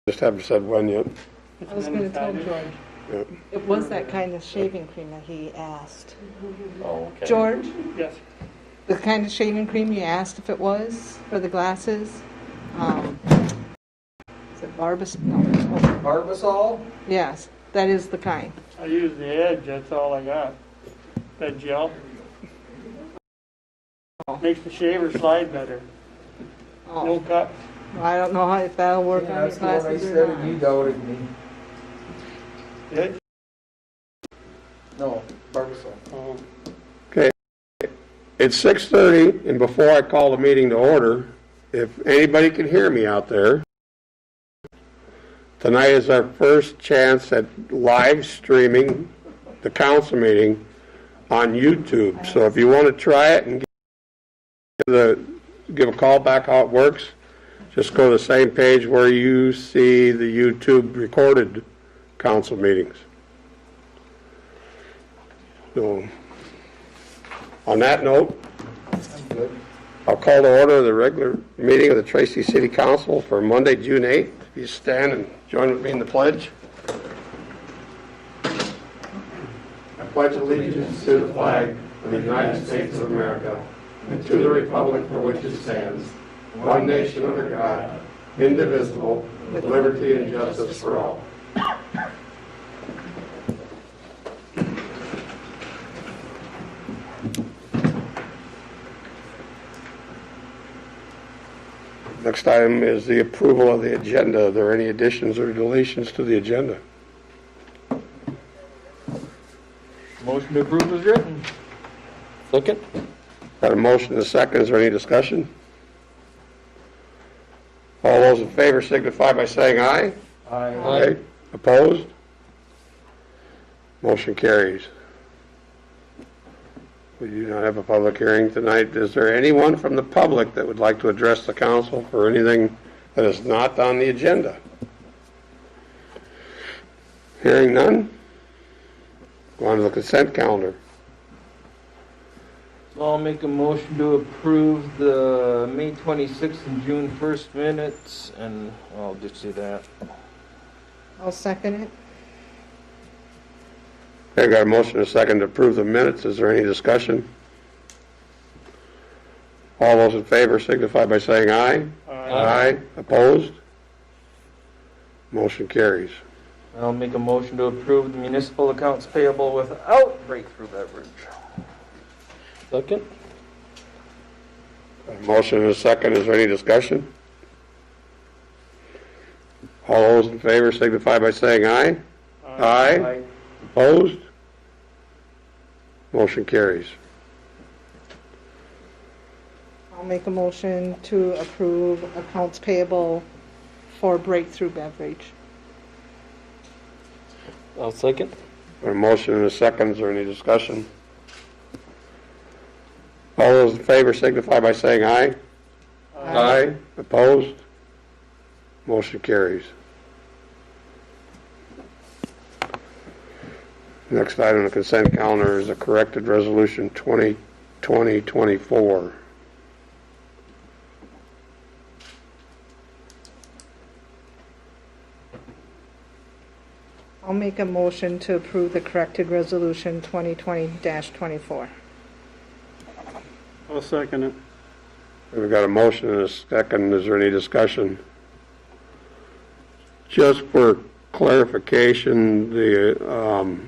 Just haven't said when yet. I was going to tell George. Yeah. It was that kind of shaving cream that he asked. Oh, okay. George, Yes. the kind of shaving cream you asked if it was for the glasses. Is it Barbas? No. Barbasol? Yes, that is the kind. I use the Edge, that's all I got. That gel. Makes the shaver slide better. Oh, No cut. I don't know if that'll work Yeah, on your that's the one I glasses said or and you not. doubted me. Edge? No, Barbasol. Oh. Okay. It's 6:30, and before I call the meeting to order, if anybody can hear me out there, tonight is our first chance at live streaming the council meeting on YouTube. So if you want to try it and give a call back how it works, just go to the same page where you see the YouTube recorded council meetings. So, on that note, I'm good. I'll call to order the regular meeting of the Tracy City Council for Monday, June 8th. If you stand and join with me in the pledge. I pledge allegiance to the flag of the United States of America and to the republic for which it stands, one nation under God, indivisible, with liberty and justice for all. Next item is the approval of the agenda. Are there any additions or deletions to the agenda? Motion to approve is written. Second? Got a motion and a second. Is there any discussion? All those in favor signify by saying aye. Aye. Opposed? Motion carries. We do not have a public hearing tonight. Is there anyone from the public that would like to address the council for anything that is not on the agenda? Hearing none? Go on to the consent calendar. I'll make a motion to approve the May 26th and June 1st minutes, and I'll just do that. I'll second it. Okay, got a motion and a second to approve the minutes. Is there any discussion? All those in favor signify by saying aye. Aye. Opposed? Motion carries. I'll make a motion to approve the municipal accounts payable without breakthrough beverage. Second? A motion and a second. Is there any discussion? All those in favor signify by saying aye. Aye. Opposed? Motion carries. I'll make a motion to approve accounts payable for Breakthrough Beverage. I'll second. A motion and a second. Is there any discussion? All those in favor signify by saying aye. Aye. Opposed? Motion carries. Next item on the consent calendar is a corrected resolution 2020-24. I'll make a motion to approve the corrected resolution 2020-24. I'll second it. We've got a motion and a second. Is there any discussion? Just for clarification, the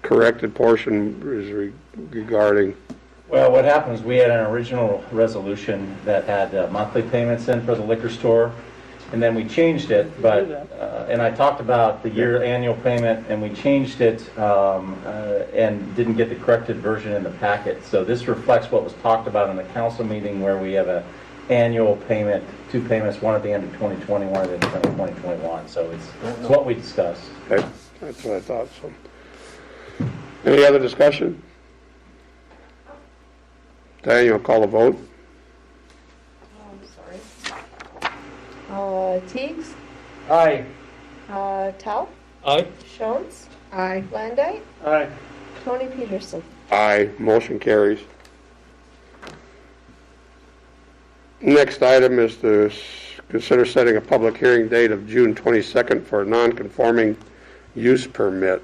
corrected portion is regarding... Well, what happened is we had an original resolution that had monthly payments in for the liquor store, and then we changed it, and I talked about the annual payment, and we changed it and didn't get the corrected version in the packet. So this reflects what was talked about in the council meeting, where we have an annual payment, two payments, one at the end of 2020, one at the end of 2021. So it's what we discussed. Okay, that's what I thought. So, any other discussion? Daniel, call a vote. Teagues, Aye. Tao, Aye. Shones, Aye. Landite, Aye. Tony Peterson. Aye. Motion carries. Next item is the consider setting a public hearing date of June 22nd for a non-conforming use permit.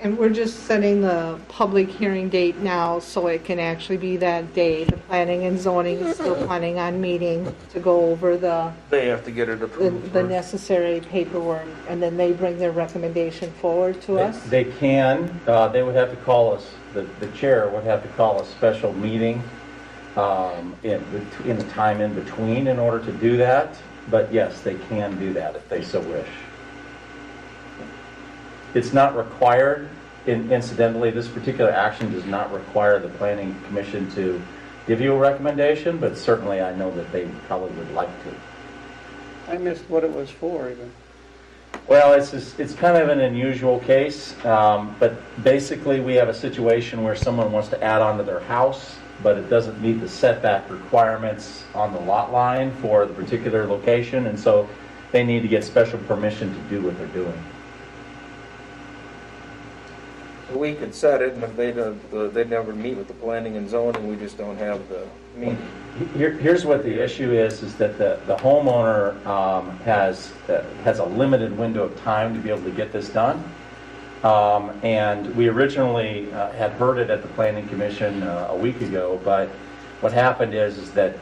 And we're just setting the public hearing date now so it can actually be that day. The planning and zoning is still planning on meeting to go over They have to get it approved the first. necessary paperwork, and then they bring their recommendation forward to us. They can, they would have to call us, the chair would have to call a special meeting in the time in between in order to do that. But yes, they can do that if they so wish. It's not required. Incidentally, this particular action does not require the planning commission to give you a recommendation, but certainly I know that they probably would like to. I missed what it was for even. Well, it's kind of an unusual case, but basically we have a situation where someone wants to add on to their house, but it doesn't meet the setback requirements on the lot line for the particular location, and so they need to get special permission to do what they're doing. We could set it, and if they never meet with the planning and zoning, we just don't have the meeting. Here's what the issue is that the homeowner has a limited window of time to be able to get this done. And we originally had heard it at the Planning Commission a week ago, but what happened is that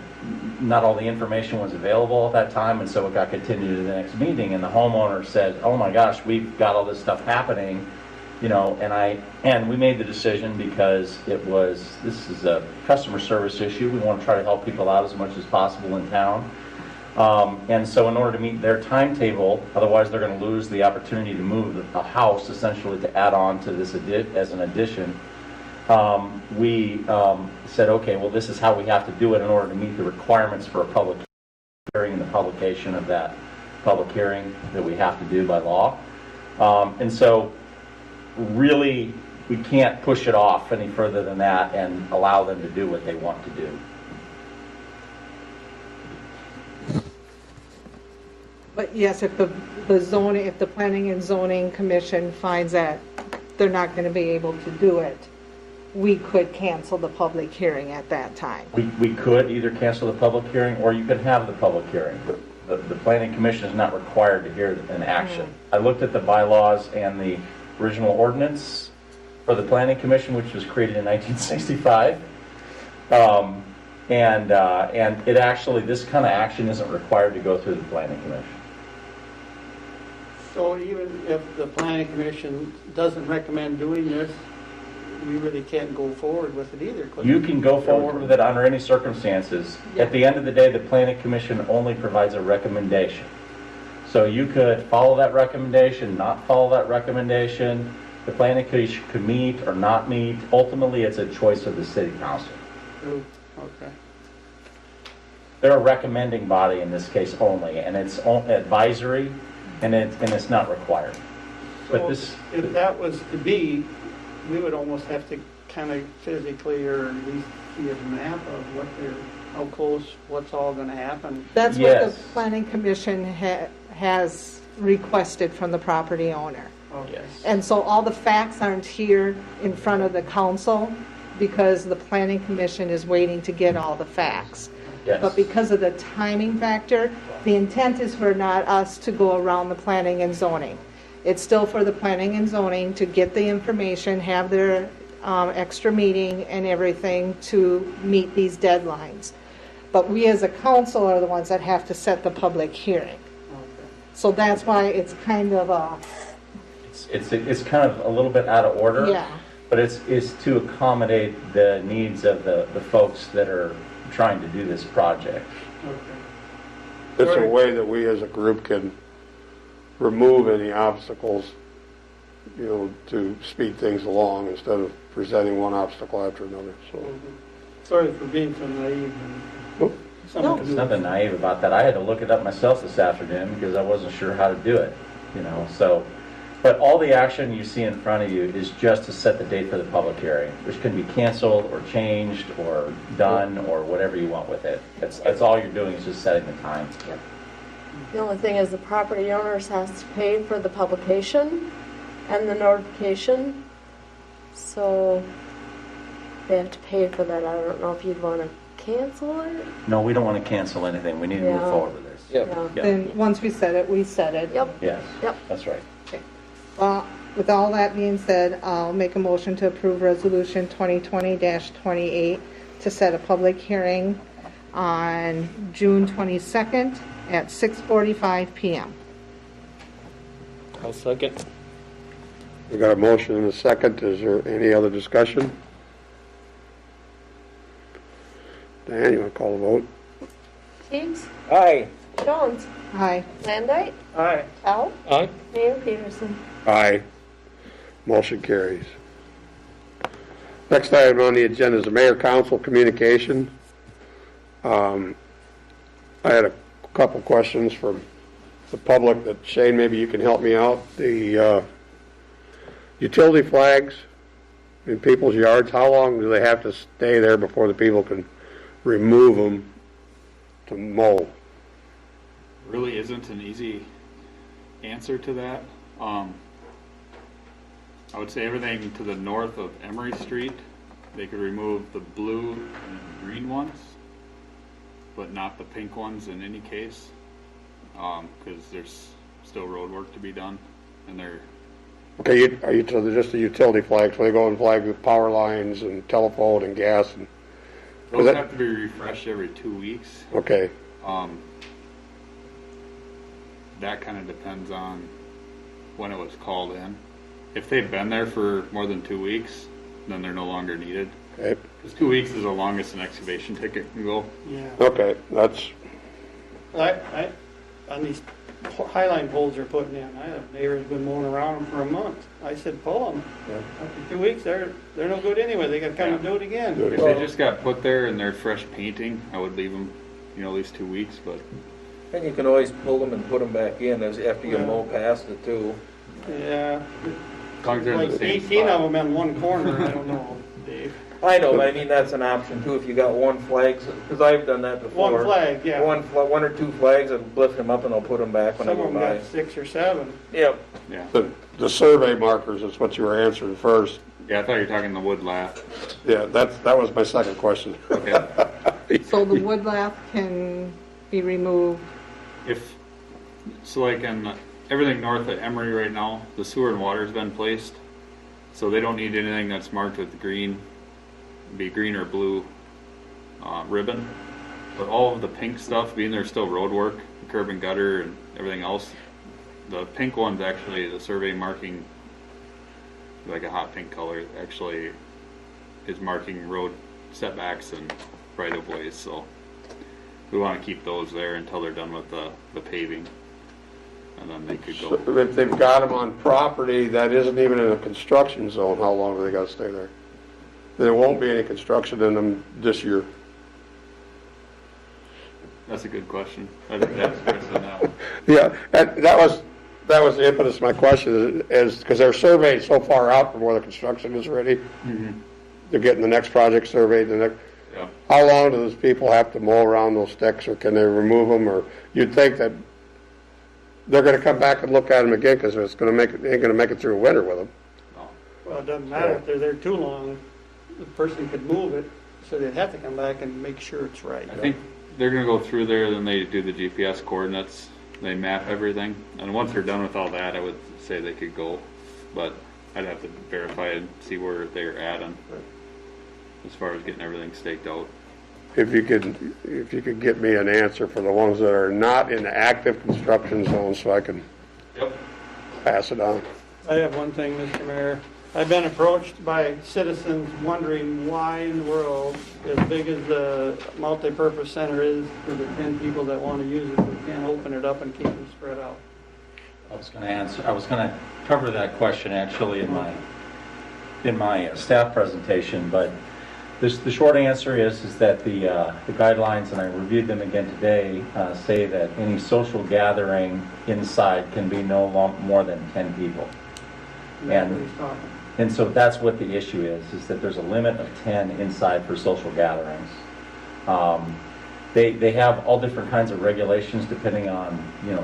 not all the information was available at that time, and so it got continued to the next meeting, and the homeowner said, oh my gosh, we've got all this stuff happening. You know, and we made the decision because this is a customer service issue. We want to try to help people out as much as possible in town. And so in order to meet their timetable, otherwise they're going to lose the opportunity to move a house essentially to add on to this as an addition. We said, okay, well, this is how we have to do it in order to meet the requirements for a public hearing and the publication of that public hearing that we have to do by law. And so really, we can't push it off any further than that and allow them to do what they want to do. But yes, if the planning and zoning commission finds that they're not going to be able to do it, we could cancel the public hearing at that time. We could either cancel the public hearing or you could have the public hearing. The planning commission is not required to hear an action. I looked at the bylaws and the original ordinance for the Planning Commission, which was created in 1965. And it actually, this kind of action isn't required to go through the Planning Commission. So even if the planning commission doesn't recommend doing this, we really can't go forward with it either. You can go forward with it under any circumstances. At the end of the day, the Planning Commission only provides a recommendation. So you could follow that recommendation, not follow that recommendation. The Planning Commission could meet or not meet. Ultimately, it's a choice of the City Council. Oh, okay. They're a recommending body in this case only, and it's advisory, and it's not required. But So if that was to be, we would almost have to kind of physically or at least see a map of how close, what's all going to happen. That's what Yes. the planning commission has requested from the property owner. Okay. And so all the facts aren't here in front of the council because the planning commission is waiting to get all the facts. Yes. But because of the timing factor, the intent is for not us to go around the planning and zoning. It's still for the planning and zoning to get the information, have their extra meeting and everything to meet these deadlines. But we as a council are the ones that have to set the public hearing. Okay. So that's why it's kind of a, It's kind of a little bit out of order. yeah. But it's to accommodate the needs of the folks that are trying to do this project. Okay. It's a way that we as a group can remove any obstacles, to speed things along instead of presenting one obstacle after another, so. Sorry for being so naive. Nope. No. There's nothing naive about that. I had to look it up myself this afternoon because I wasn't sure how to do it, so. But all the action you see in front of you is just to set the date for the public hearing, which can be canceled or changed or done or whatever you want with it. That's all you're doing is just setting the time. The only thing is the property owners has to pay for the publication and the notification So they have to pay for that. I don't know if you'd want to cancel it. No, we don't want to cancel anything. We need to move Yeah. forward with this. Yep. Yeah. Yeah. Then, once we set it, we set it. Yep. Yes. Yep. That's right. With all that being said, I'll make a motion to approve Resolution 2020-28 to set a public hearing on June 22nd at 6:45 PM. I'll second. We got a motion and a second. Is there any other discussion? Dan, you want to call the vote? Teagues, Aye. Jones, Aye. Landite, Aye. Powell, Aye. Mayor Peterson. Aye. Motion carries. Next item on the agenda is the mayor council communication. I had a couple questions from the public that, Shane, maybe you can help me out. The utility flags in people's yards, how long do they have to stay there before the people can remove them to mow? Really isn't an easy answer to that. I would say everything to the north of Emery Street, they could remove the blue and green ones, but not the pink ones in any case, because there's still road work to be done, and they're Okay, are you just the utility flags, so they go and flag the power lines and telephone and gas and, those that- have to be refreshed every 2 weeks. okay. That kind of depends on when it was called in. If they've been there for more than 2 weeks, then they're no longer needed. Okay, Because 2 weeks is the longest an excavation ticket can go. Yeah. okay, that's, On these highline poles they're putting in, I have neighbors been mowing around them for a month. I said, pull them. After 2 weeks, they're no good anyway. They gotta come and do it again. Do it If they just got put there and they're fresh painting, I would leave them, at least 2 weeks, but And you can always pull them and put them back in as after you Yeah. mow past it too. Yeah. as long as they're in the Like same 18 spot. of them in one corner, I don't know, Dave. I know, but I mean, that's an option too, if you got one flag, because I've done that before. One flag, yeah. One or two flags, and lift them up and I'll put them back when I Some of go them by. got 6 or 7. Yep. Yeah. the survey markers is what you were answering first. Yeah, I thought you were talking the wood lath. Yeah, that was my second question. Okay. So the wood lath can be removed. So like in everything north of Emery right now, the sewer and water's been placed. So they don't need anything that's marked with green, be green or blue ribbon. But all of the pink stuff, being there's still road work, curb and gutter and everything else, the pink one's actually the survey marking, like a hot pink color, actually is marking road setbacks and right of ways. So we want to keep those there until they're done with the paving, and then they could So go. if they've got them on property that isn't even in a construction zone, how long do they gotta stay there? There won't be any construction in them this year. That's a good question. I think that's Chris on that one. Yeah, that was the impetus of my question, is because they're surveyed so far out from where the construction is ready. They're getting the next project surveyed, Yeah. how long do those people have to mow around those sticks, or can they remove them, or you'd think that they're gonna come back and look at them again, because ain't gonna make it through winter with them. No. Well, it doesn't matter if they're there too long. The person could move it, so they'd have to come back and make sure it's right. I think they're gonna go through there, then they do the GPS coordinates, they map everything, and once they're done with all that, I would say they could go, but I'd have to verify and see where they're at and as far as getting everything staked out. If you could get me an answer for the ones that are not in active construction zones, so I can Yep. pass it on. I have one thing, Mr. Mayor. I've been approached by citizens wondering why in the world, as big as the multipurpose center is for the 10 people that want to use it, we can't open it up and keep them spread out. I was going to cover that question actually in my staff presentation, but the short answer is that the guidelines, and I reviewed them again today, say that any social gathering inside can be no more than 10 people. That's what he's talking. And so that's what the issue is that there's a limit of 10 inside for social gatherings. they have all different kinds of regulations depending on,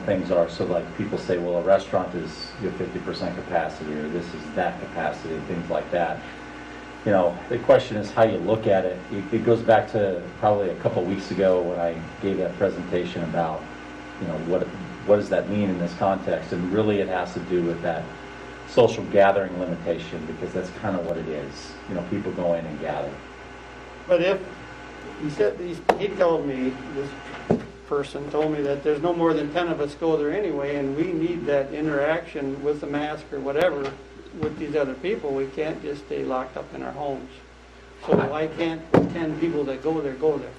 things are. So like people say, well, a restaurant is 50% capacity, or this is that capacity, things like that. The question is how you look at it. It goes back to probably a couple weeks ago when I gave that presentation about, what does that mean in this context? And really it has to do with that social gathering limitation, because that's kind of what it is. People go in and gather. But if, he told me, this person told me that there's no more than 10 of us go there anyway, and we need that interaction with the mask or whatever with these other people. We can't just stay locked up in our homes. So why can't the 10 people that go there go there?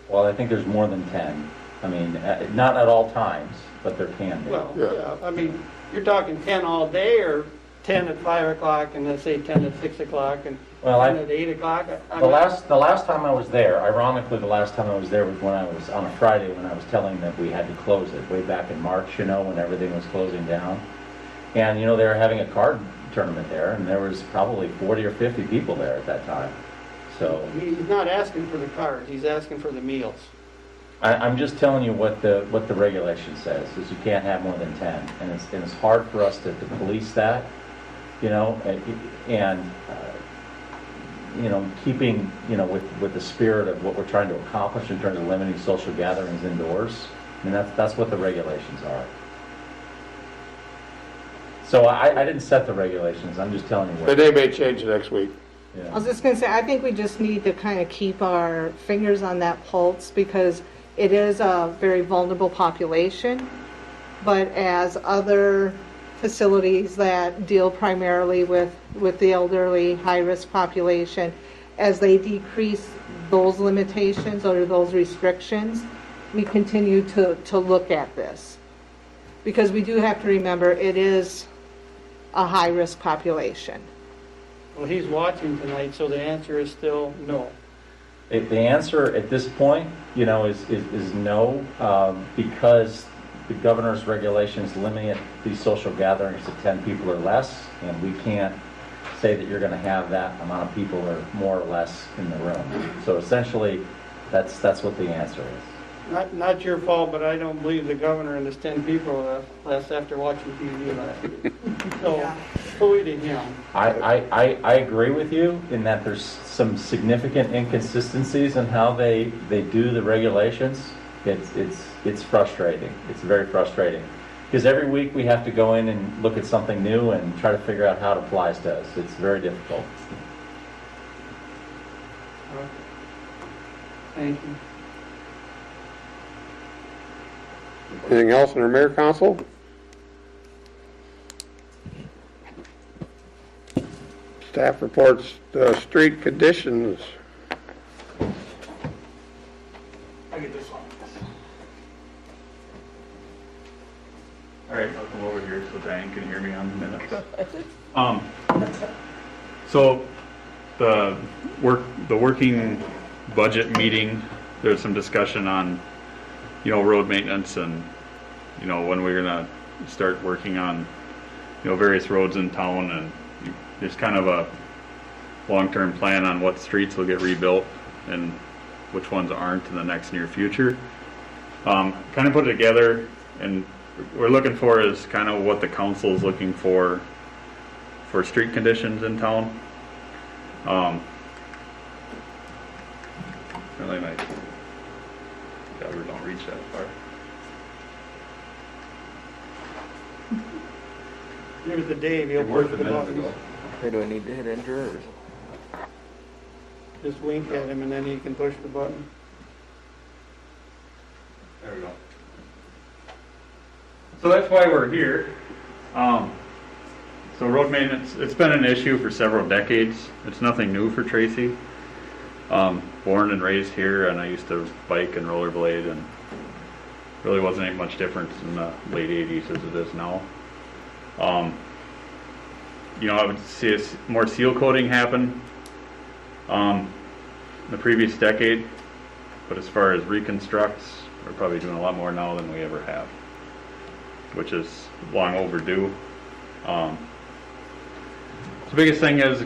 Well, I think there's more than 10. I mean, not at all times, but there can be. Well, yeah, I mean, you're talking 10 all day, or 10 at 5 o'clock, and let's say 10 at 6 o'clock, and 10 at 8 o'clock? The last time I was there, ironically, the last time I was there was when I was on a Friday when I was telling them we had to close it, way back in March, when everything was closing down. And, they were having a card tournament there, and there was probably 40 or 50 people there at that time. So He's not asking for the cards, he's asking for the meals. I'm just telling you what the regulation says, is you can't have more than 10. And it's hard for us to police that, and keeping, with the spirit of what we're trying to accomplish in terms of limiting social gatherings indoors. I mean, that's what the regulations are. So I didn't set the regulations, I'm just telling you But what. they may change next week. I was just going to say, I think we just need to kind of keep our fingers on that pulse, because it is a very vulnerable population. But as other facilities that deal primarily with the elderly, high-risk population, as they decrease those limitations or those restrictions, we continue to look at this. Because we do have to remember, it is a high-risk population. Well, he's watching tonight, so the answer is still no. The answer at this point, is no, because the governor's regulations limit these social gatherings to 10 people or less, and we can't say that you're going to have that amount of people or more or less in the room. So essentially, that's what the answer is. Not your fault, but I don't believe the governor and his 10 people last after watching TV last week. So, fully to him. I agree with you in that there's some significant inconsistencies in how they do the regulations. It's frustrating. It's very frustrating. Because every week we have to go in and look at something new and try to figure out how it applies to us. It's very difficult. Okay. Thank you. Anything else in our mayor council? Staff reports, street conditions. I get this one. All right, I'll come over here so Diane can hear me on the minutes. So the working budget meeting, there's some discussion on, road maintenance and, when we're gonna start working on, various roads in town, and there's kind of a long-term plan on what streets will get rebuilt and which ones aren't in the next near future. Kind of put it together, and we're looking for is kind of what the council is looking for street conditions in town. Really nice. Cover don't reach that far. Give it to Dave, he'll push the button. Hey, do I need to hit enter or? Just wink at him and then he can push the button. There we go. So that's why we're here. So road maintenance, it's been an issue for several decades. It's nothing new for Tracy. Born and raised here, and I used to bike and rollerblade, and really wasn't any much difference in the late 80s as it is now. I would see more seal coating happen in the previous decade, but as far as reconstructs, we're probably doing a lot more now than we ever have, which is long overdue. The biggest thing is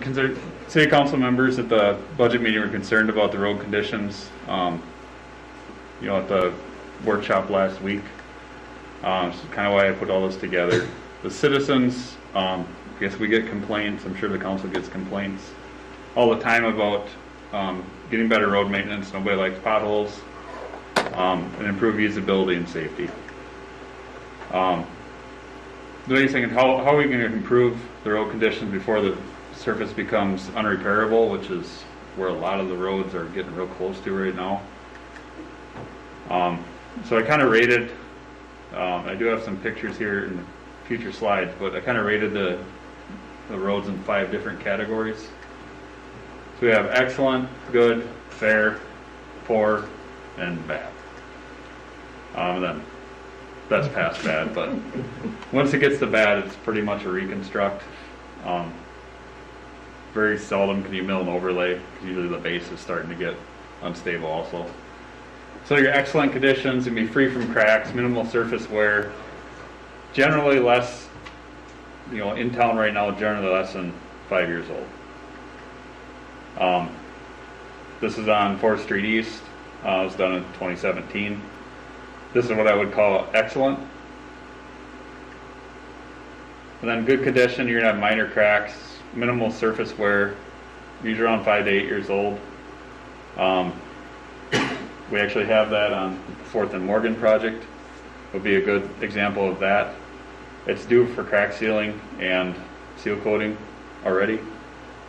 city council members at the budget meeting were concerned about the road conditions. at the workshop last week. It's kind of why I put all this together. The citizens, I guess we get complaints. I'm sure the council gets complaints all the time about getting better road maintenance. Nobody likes potholes, and improve usability and safety. Then you're thinking, how are we going to improve the road conditions before the surface becomes unrepairable, which is where a lot of the roads are getting real close to right now. So I kind of rated, I do have some pictures here in future slides, but I kind of rated the roads in 5 different categories. So we have excellent, good, fair, poor, and bad. And then that's past bad, but once it gets to bad, it's pretty much a reconstruct. Very seldom can you mill and overlay, because usually the base is starting to get unstable also. So your excellent conditions can be free from cracks, minimal surface wear, generally less, in town right now, generally less than 5 years old. This is on 4th Street East. It was done in 2017. This is what I would call excellent. And then good condition, you're gonna have minor cracks, minimal surface wear, usually around 5 to 8 years old. We actually have that on 4th and Morgan project. Would be a good example of that. It's due for crack sealing and seal coating already.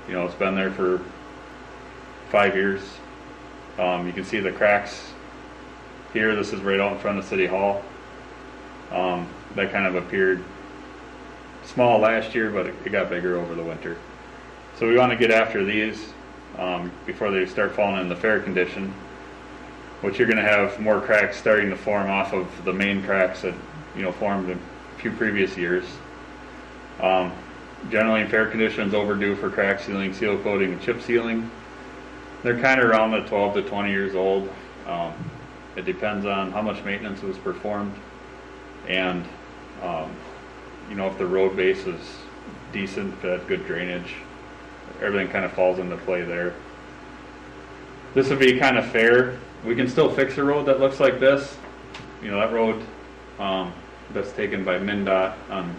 It's been there for 5 years. You can see the cracks here. This is right out in front of City Hall. That kind of appeared small last year, but it got bigger over the winter. So we want to get after these before they start falling in the fair condition, which you're going to have more cracks starting to form off of the main cracks that formed in a few previous years. Generally in fair conditions, overdue for crack sealing, seal coating, and chip sealing. They're kind of around the 12 to 20 years old. It depends on how much maintenance was performed, and if the road base is decent, if it had good drainage, everything kind of falls into play there. This would be kind of fair. We can still fix a road that looks like this. That road that's taken by MnDOT on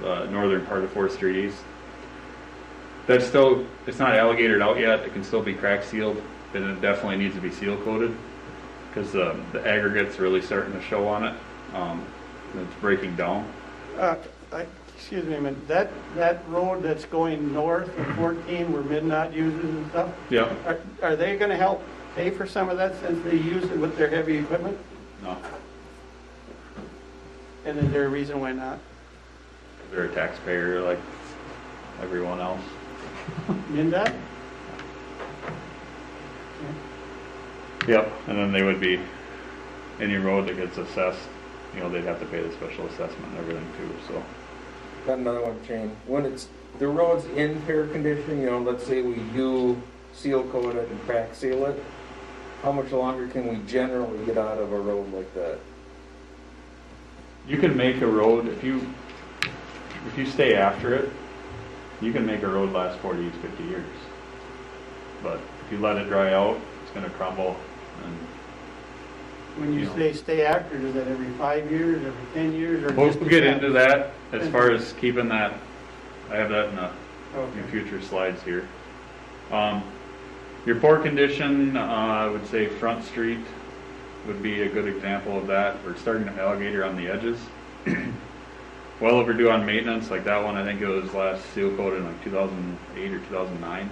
the northern part of 4th Street East. That's still, it's not alligatored out yet. It can still be crack sealed, and it definitely needs to be seal coated because the aggregate's really starting to show on it. It's breaking down. Excuse me a minute, that road that's going north of 14 where MnDOT uses and stuff? Yeah. Are they gonna help pay for some of that since they use it with their heavy equipment? No. And is there a reason why not? They're a taxpayer like everyone else. MnDOT? Yep. And then they would be, any road that gets assessed, they'd have to pay the special assessment and everything too, so. Got another one, Shane. When it's, the road's in fair condition, let's say we do seal coat it and crack seal it, how much longer can we generally get out of a road like that? You can make a road, if you stay after it, you can make a road last 40 to 50 years. But if you let it dry out, it's going to crumble. And When you say stay after, is that every 5 years, every 10 years, or we'll just get into that as far as keeping that. I have that in a Okay. few future slides here. Your poor condition, I would say Front Street would be a good example of that. We're starting to alligator on the edges. Well overdue on maintenance, like that one. I think it was last seal coated in like 2008 or 2009.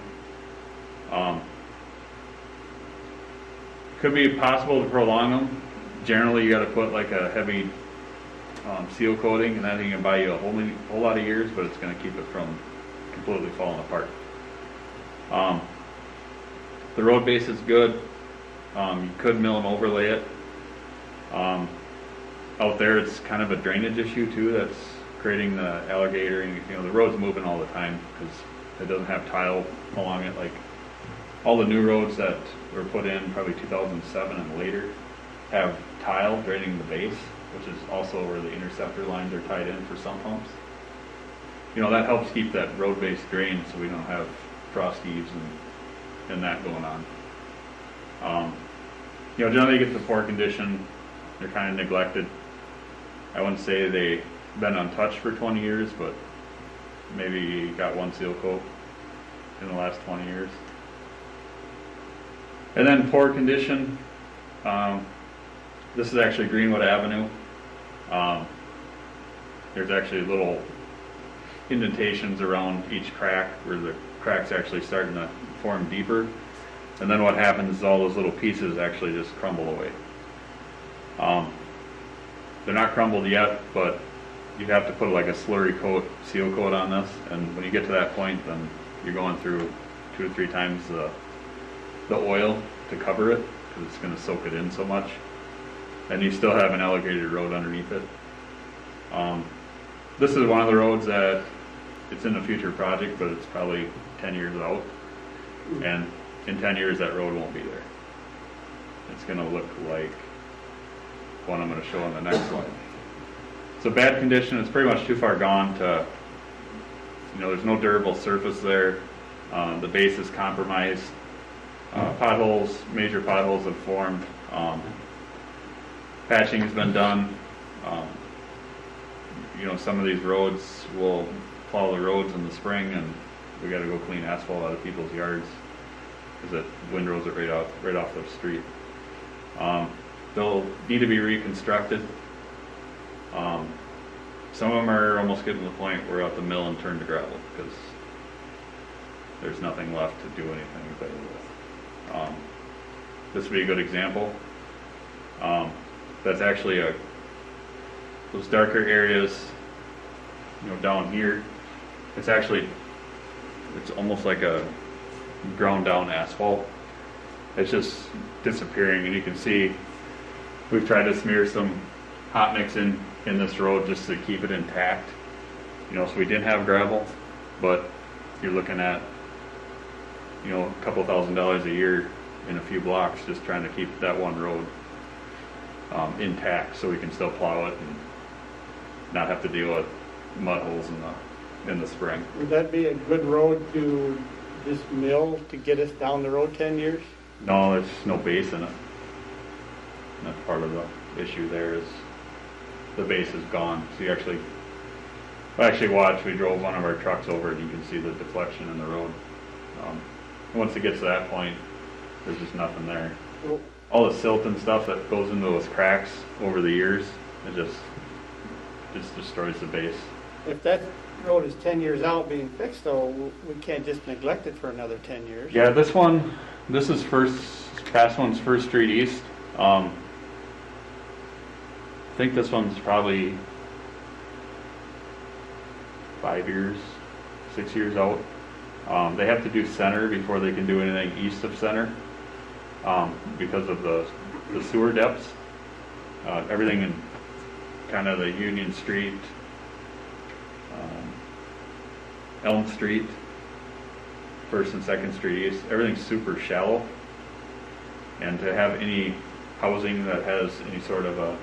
Could be possible to prolong them. Generally, you got to put like a heavy seal coating, and that thing can buy you a whole lot of years, but it's going to keep it from completely falling apart. The road base is good. You could mill and overlay it. Out there, it's kind of a drainage issue too. That's creating the alligatoring. The road's moving all the time because it doesn't have tile along it. Like all the new roads that were put in probably 2007 and later have tile draining the base, which is also where the interceptor lines are tied in for sump pumps. That helps keep that road base drained so we don't have frost heaves and that going on. you know, generally get the poor condition, they're kind of neglected. I wouldn't say they've been untouched for 20 years, but maybe got one seal coat in the last 20 years. And then poor condition, this is actually Greenwood Avenue. There's actually little indentations around each crack where the crack's actually starting to form deeper. And then what happens is all those little pieces actually just crumble away. They're not crumbled yet, but you have to put like a slurry coat, seal coat on this. And when you get to that point, then you're going through 2 to 3 times the oil to cover it, because it's going to soak it in so much. And you still have an elevated road underneath it. This is one of the roads that it's in a future project, but it's probably 10 years out. And in 10 years, that road won't be there. It's going to look like one I'm going to show on the next slide. So bad condition, it's pretty much too far gone to, you know, there's no durable surface there. The base is compromised. Potholes, major potholes have formed. Patching has been done. You know, some of these roads will plow the roads in the spring, and we got to go clean asphalt out of people's yards because the windrows are right off the street. They'll need to be reconstructed. Some of them are almost getting to the point where we're at the mill and turn to gravel because there's nothing left to do anything with it. This would be a good example. That's actually those darker areas, you know, down here. It's almost like a ground down asphalt. It's just disappearing, and you can see we've tried to smear some hot mix in this road just to keep it intact. You know, so we didn't have gravel, but you're looking at, you know, a couple $1,000s a year in a few blocks just trying to keep that one road intact so we can still plow it and not have to deal with mud holes in the spring. Would that be a good road to this mill to get us down the road 10 years? No, there's no base in it. And that's part of the issue there is the base is gone. So you actually watched, we drove one of our trucks over and you can see the deflection in the road. Once it gets to that point, there's just nothing there. All the silt and stuff that goes into those cracks over the years, it just destroys the base. If that road is 10 years out being fixed though, we can't just neglect it for another 10 years. Yeah, this is past one's First Street East. I think this one's probably 5 years, 6 years out. They have to do center before they can do anything east of center because of the sewer depths. Everything in kind of the Union Street, Elm Street, First and Second Street East, everything's super shallow. And to have any housing that has any sort of a,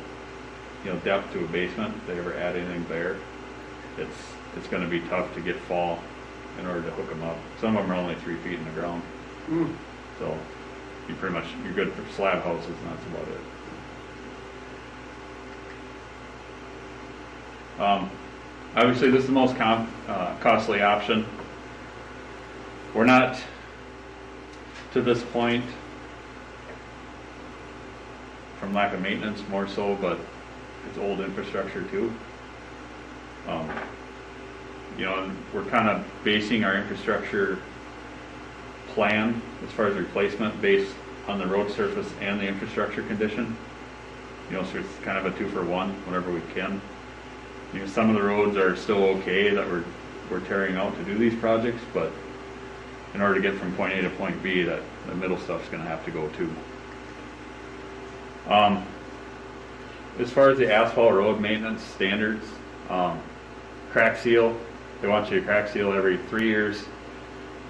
you know, depth to a basement, if they ever add anything there, it's going to be tough to get fall in order to hook them up. Some of them are only 3 feet in the ground. So you're good for slab houses, and that's about it. Obviously, this is the most costly option. We're not, to this point, from lack of maintenance more so, but it's old infrastructure too. You know, and we're kind of basing our infrastructure plan as far as replacement based on the road surface and the infrastructure condition. You know, so it's kind of a 2-for-1 whenever we can. You know, some of the roads are still okay that we're tearing out to do these projects, but in order to get from point A to point B, that the middle stuff's going to have to go too. As far as the asphalt road maintenance standards, crack seal, they want you to crack seal every 3 years,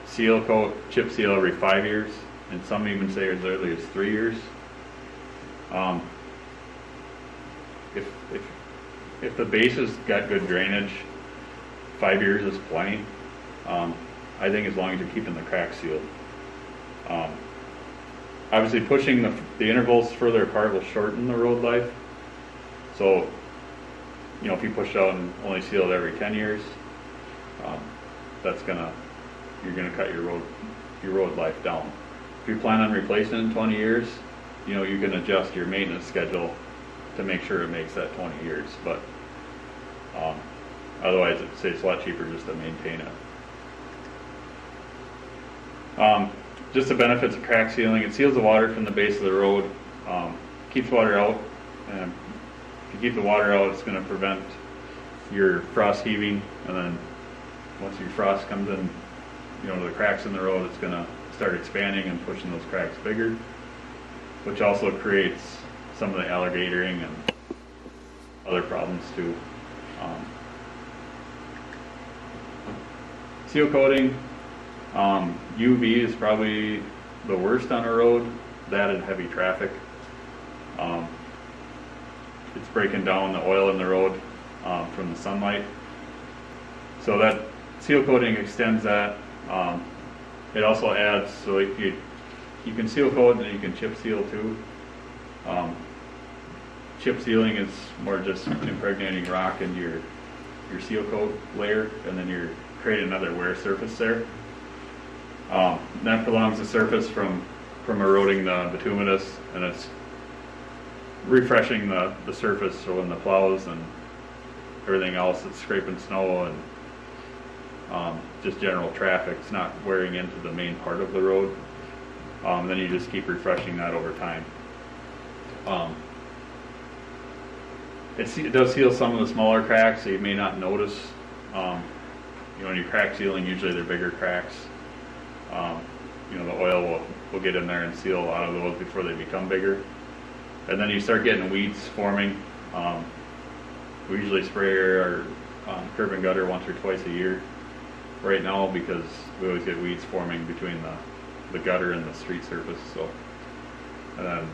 seal coat, chip seal every 5 years, and some even say as early as 3 years. If the base has got good drainage, 5 years is plenty. I think as long as you're keeping the crack sealed. obviously pushing the intervals further apart will shorten the road life. So, you know, if you push out and only seal it every 10 years, you're gonna cut your road life down. If you plan on replacing it in 20 years, you know, you can adjust your maintenance schedule to make sure it makes that 20 years. But otherwise, it's a lot cheaper just to maintain it. Just the benefits of crack sealing: it seals the water from the base of the road, keeps water out, and if you keep the water out, it's going to prevent your frost heaving, and then once your frost comes in, you know, to the cracks in the road, it's going to start expanding and pushing those cracks bigger, which also creates some of the alligatoring and other problems too. Seal coating, UV is probably the worst on a road, that and heavy traffic. It's breaking down the oil in the road from the sunlight. So that seal coating extends that. It also adds, so if you can seal coat and then you can chip seal too. Chip sealing is more just impregnating rock into your seal coat layer, and then you're creating another wear surface there. That prolongs the surface from eroding the bituminous, and it's refreshing the surface, so when the plows and everything else that's scraping snow and just general traffic, it's not wearing into the main part of the road. Then you just keep refreshing that over time. It does seal some of the smaller cracks that you may not notice. You know, when you're crack sealing, usually they're bigger cracks. You know, the oil will get in there and seal a lot of those before they become bigger. And then you start getting weeds forming. We usually spray our curb and gutter once or twice a year right now, because we always get weeds forming between the gutter and the street surface. So, and then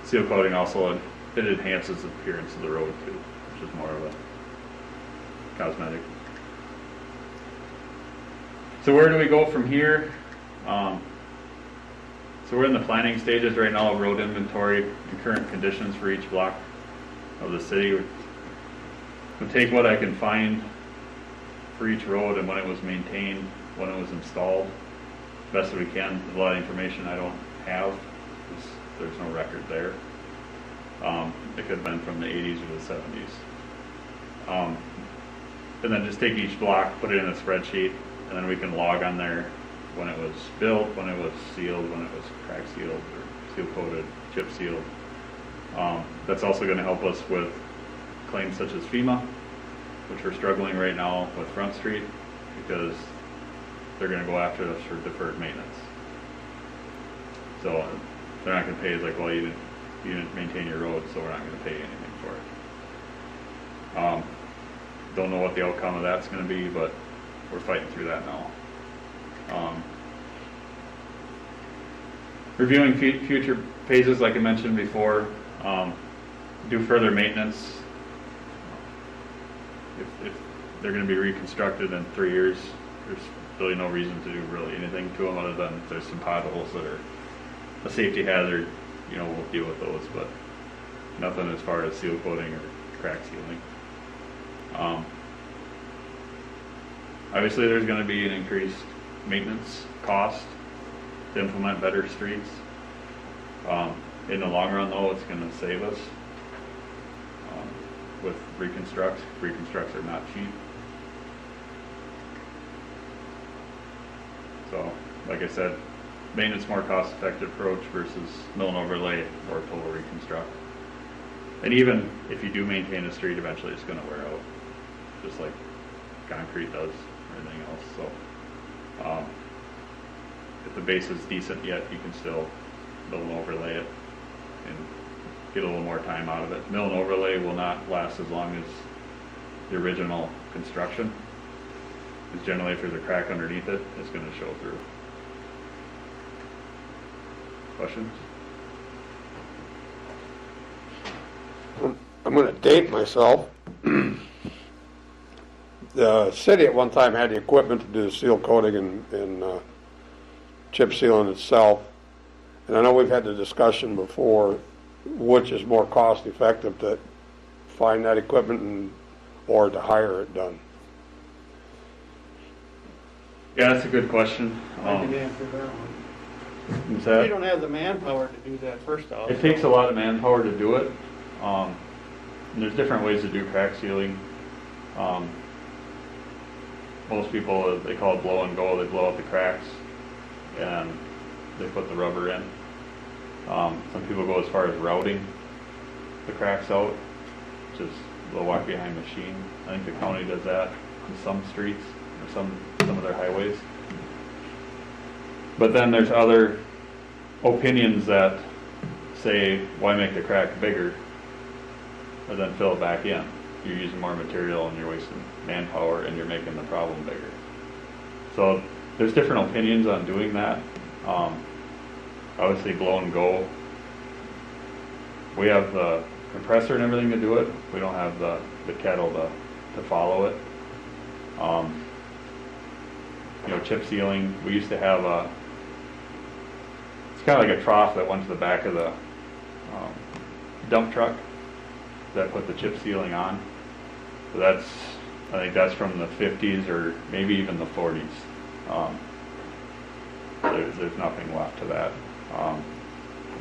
seal coating also, it enhances the appearance of the road too, which is more of a cosmetic. So where do we go from here? So we're in the planning stages right now of road inventory and current conditions for each block of the city. We'll take what I can find for each road and when it was maintained, when it was installed, best we can. There's a lot of information I don't have, because there's no record there. It could have been from the 80s or the 70s. And then just take each block, put it in a spreadsheet, and then we can log on there when it was built, when it was sealed, when it was crack sealed or seal coated, chip sealed. That's also going to help us with claims such as FEMA, which we're struggling right now with Front Street, because they're going to go after us for deferred maintenance. So they're not going to pay. It's like, well, you didn't maintain your road, so we're not going to pay anything for it. Don't know what the outcome of that's going to be, but we're fighting through that now. Reviewing future phases, like I mentioned before, do further maintenance. If they're going to be reconstructed in 3 years, there's really no reason to do really anything to them, other than if there's some potholes that are a safety hazard, you know, we'll deal with those, but nothing as far as seal coating or crack sealing. Obviously there's going to be an increased maintenance cost to implement better streets. In the long run though, it's going to save us with reconstructs. Reconstructs are not cheap. So, like I said, maintenance more cost-effective approach versus mill and overlay or total reconstruct. And even if you do maintain a street, eventually it's going to wear out, just like concrete does or anything else. So, if the base is decent yet, you can still mill and overlay it and get a little more time out of it. Mill and overlay will not last as long as the original construction, because generally if there's a crack underneath it, it's going to show through. Questions? I'm going to date myself. The city at one time had the equipment to do the seal coating and chip sealing itself. And I know we've had the discussion before, which is more cost effective, to find that equipment or to hire it done. Yeah, that's a good question. I can answer that one. Is that- You don't have the manpower to do that first off. It takes a lot of manpower to do it. And there's different ways to do crack sealing. Most people, they call it blow and go. They blow out the cracks and they put the rubber in. Some people go as far as routing the cracks out, which is they'll walk behind a machine. I think the county does that on some streets or some of their highways. But then there's other opinions that say, why make the crack bigger or then fill it back in? You're using more material and you're wasting manpower and you're making the problem bigger. So there's different opinions on doing that. Obviously blow and go. We have the compressor and everything to do it. We don't have the kettle to follow it. Chip sealing, we used to have it's kind of like a trough that went to the back of the dump truck that put the chip sealing on. So I think that's from the 50s or maybe even the 40s. There's nothing left to that. I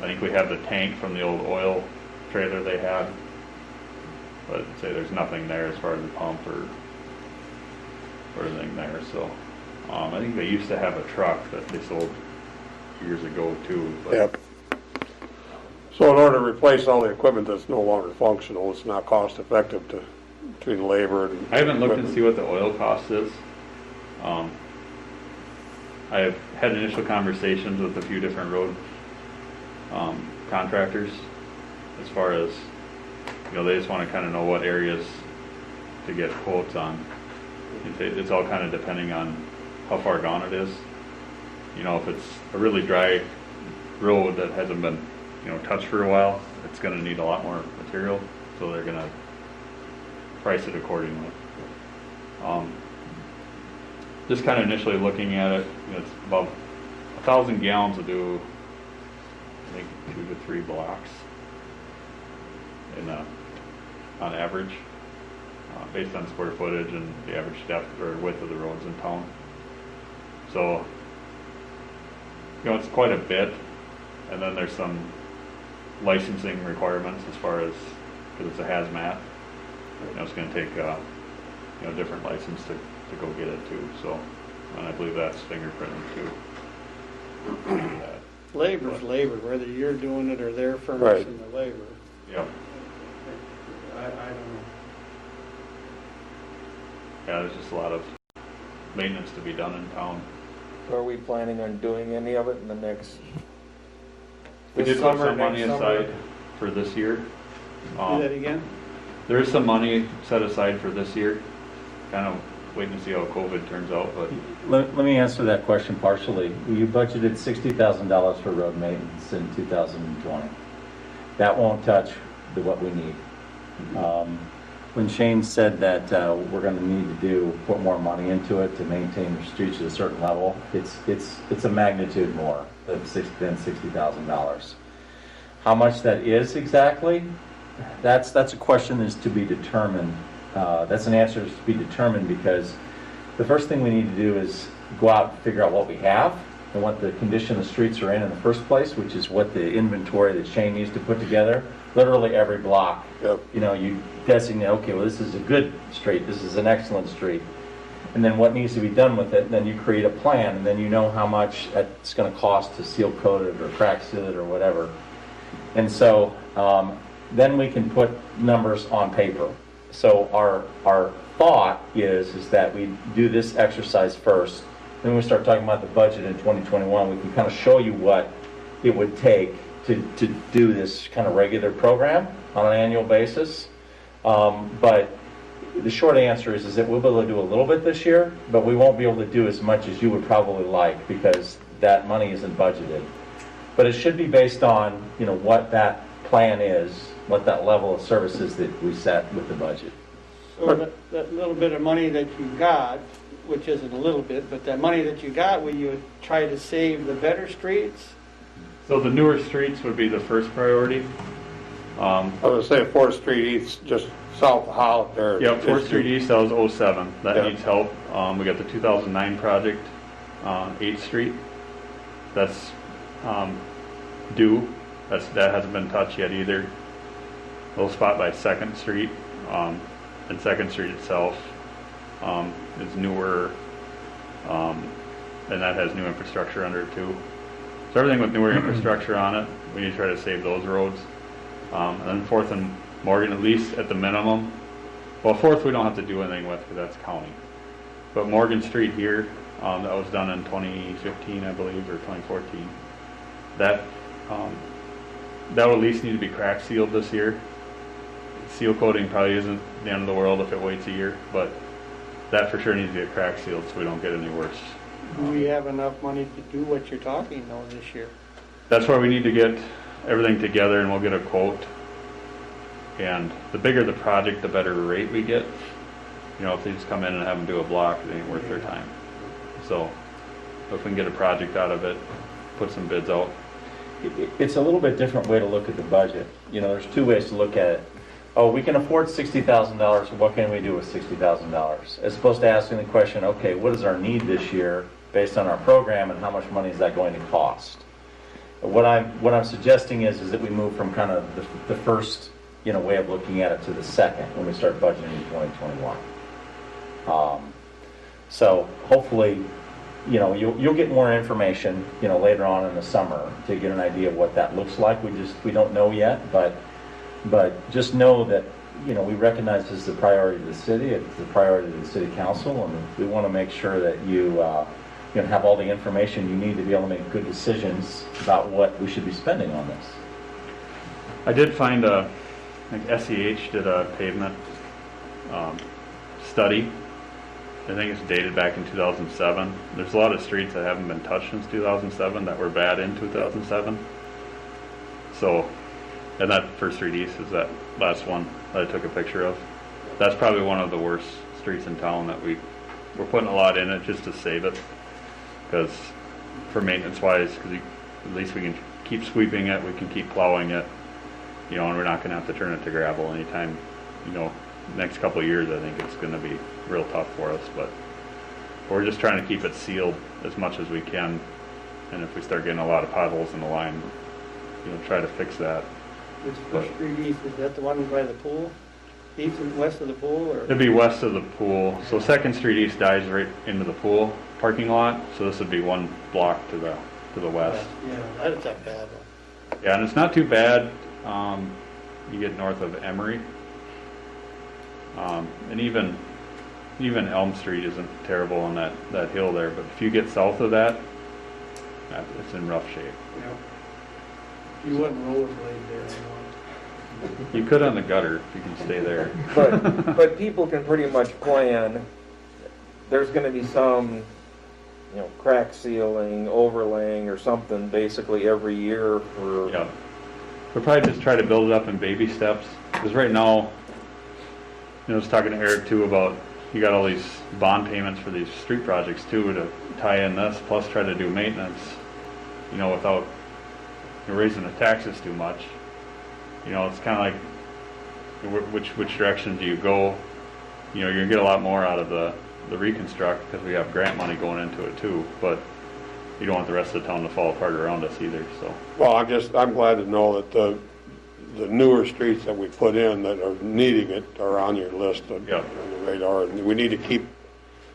think we have the tank from the old oil trailer they had, but I'd say there's nothing there as far as the pump or anything there. So I think they used to have a truck that they sold years ago too. But Yep. So in order to replace all the equipment that's no longer functional, it's not cost effective between labor and I haven't looked and equipment. see what the oil cost is. I've had initial conversations with a few different road contractors as far as, they just want to kind of know what areas to get quotes on. It's all kind of depending on how far gone it is. If it's a really dry road that hasn't been, touched for a while, it's going to need a lot more material, so they're going to price it accordingly. Just kind of initially looking at it, it's about 1,000 gallons will do, I think, 2 to 3 blocks on average, based on square footage and the average depth or width of the roads in town. So, it's quite a bit, and then there's some licensing requirements as far as, because it's a hazmat, it's going to take a different license to go get it too. So, and I believe that's fingerprinted too. Labor's labor, whether you're doing it or they're Right. furnishing the labor. Yep. I don't know. Yeah, there's just a lot of maintenance to be done in town. So are we planning on doing any of it in the next? We this did put summer, some money next summer? aside for this year. Do that again? There is some money set aside for this year. Kind of waiting to see how COVID turns out, but Let me answer that question partially. You budgeted $60,000 for road maintenance in 2020. That won't touch what we need. When Shane said that we're going to need to put more money into it to maintain the streets at a certain level, it's a magnitude more than $60,000. How much that is exactly, that's a question that's to be determined. That's an answer to be determined, because the first thing we need to do is go out and figure out what we have and what the condition the streets are in the first place, which is what the inventory that Shane needs to put together. Literally every block. Yep. You designate, okay, well, this is a good street, this is an excellent street, and then what needs to be done with it, and then you create a plan, and then you know how much it's going to cost to seal coat it or crack seal it or whatever. And so then we can put numbers on paper. So our thought is that we do this exercise first, then we start talking about the budget in 2021. We can kind of show you what it would take to do this kind of regular program on an annual basis. But the short answer is that we'll be able to do a little bit this year, but we won't be able to do as much as you would probably like, because that money isn't budgeted. But it should be based on, what that plan is, what that level of services that we set with the budget. So that little bit of money that you got, which isn't a little bit, but that money that you got, will you try to save the better streets? So the newer streets would be the first priority. I was gonna say 4th Street East, just south of Holland there. Yeah, 4th Street East, that was '07. That Yeah. needs help. We got the 2009 project on 8th Street. That's due. That hasn't been touched yet either. Little spot by 2nd Street, and 2nd Street itself is newer, and that has new infrastructure under it too. So everything with newer infrastructure on it, we need to try to save those roads. And then 4th and Morgan, at least at the minimum. Well, 4th we don't have to do anything with because that's county. But Morgan Street here, that was done in 2015, I believe, or 2014. That would at least need to be crack sealed this year. Seal coating probably isn't the end of the world if it waits a year, but that for sure needs to get crack sealed so we don't get any worse. Do we have enough money to do what you're talking though this year? That's why we need to get everything together and we'll get a quote. And the bigger the project, the better rate we get. You know, if they just come in and have them do a block, it ain't worth their time. So if we can get a project out of it, put some bids out. It's a little bit different way to look at the budget. You know, there's two ways to look at it. Oh, we can afford $60,000, what can we do with $60,000? As opposed to asking the question, okay, what is our need this year based on our program and how much money is that going to cost? What I'm suggesting is that we move from kind of the first, you know, way of looking at it to the second when we start budgeting in 2021. So hopefully, you know, you'll get more information, you know, later on in the summer to get an idea of what that looks like. We don't know yet, but just know that, you know, we recognize this is the priority of the city, it's the priority of the city council, and we want to make sure that you know, have all the information you need to be able to make good decisions about what we should be spending on this. I did find I think SEH did a pavement study. I think it's dated back in 2007. There's a lot of streets that haven't been touched since 2007 that were bad in 2007. So, and that First Street East is that last one that I took a picture of. That's probably one of the worst streets in town that we're putting a lot in it just to save it. Because for maintenance wise, because at least we can keep sweeping it, we can keep plowing it, you know, and we're not going to have to turn it to gravel anytime, you know, next couple of years. I think it's going to be real tough for us, but we're just trying to keep it sealed as much as we can. And if we start getting a lot of potholes in the line, you know, try to fix that. This First Street East, is that the one by the pool? East and west of the pool, or? It'd be west of the pool. So 2nd Street East dives right into the pool parking lot. So this would be one block to the west. Yeah, that's a bad one. Yeah, and it's not too bad. You get north of Emory. And even Elm Street isn't terrible on that hill there. But if you get south of that, it's in rough shape. Yeah. You wouldn't rollerblade there anymore. You could on the gutter if you can stay there. But people can pretty much plan. There's going to be some, you know, crack sealing, overlaying, or something basically every year for. Yeah. We'll probably just try to build it up in baby steps. Because right now, you know, I was talking to Eric too about you got all these bond payments for these street projects too to tie in this, plus try to do maintenance, you know, without raising the taxes too much. You know, it's kind of like which direction do you go? You know, you're gonna get a lot more out of the reconstruct because we have grant money going into it too, but you don't want the rest of the town to fall apart around us either. So, Well, I'm glad to know that the newer streets that we put in that are needing it are on your list on the radar, and we need to keep,